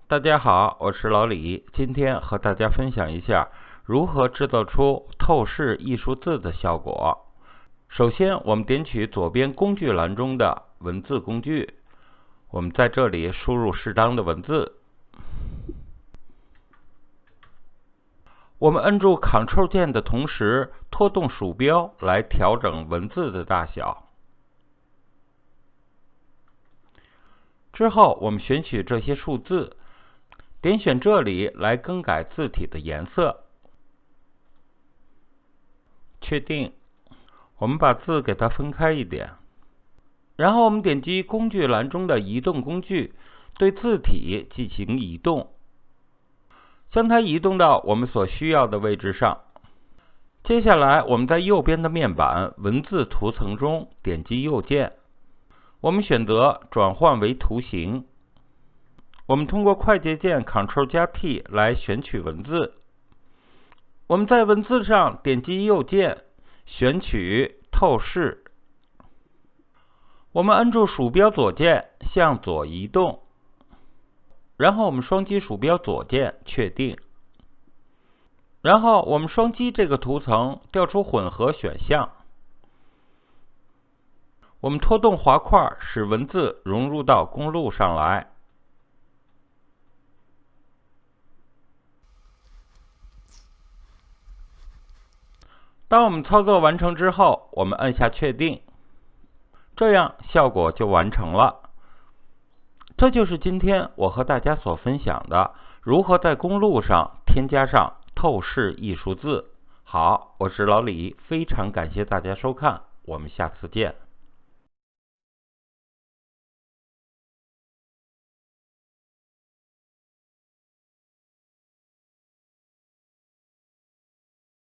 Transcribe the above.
大家好，我是老李，今天和大家分享一下如何制造出透视艺术字的效果。首先，我们点取左边工具栏中的文字工具，我们在这里输入适当的文字。我们按住 Ctrl 键的同时，拖动鼠标来调整文字的大小。之后，我们选取这些数字，点选这里来更改字体的颜色。确定。我们把字给它分开一点。然后我们点击工具栏中的移动工具，对字体进行移动，将它移动到我们所需要的位置上。接下来，我们在右边的面板文字图层中点击右键，我们选择转换为图形。我们通过快捷键 Ctrl+T 来选取文字。我们在文字上点击右键，选取透视。我们按住鼠标左键向左移动，然后我们双击鼠标左键确定。然后我们双击这个图层，调出混合选项。我们拖动滑块，使文字融入到公路上来。当我们操作完成之后，我们按下确定，这样效果就完成了。这就是今天我和大家所分享的，如何在公路上添加上透视艺术字。好，我是老李，非常感谢大家收看，我们下次见。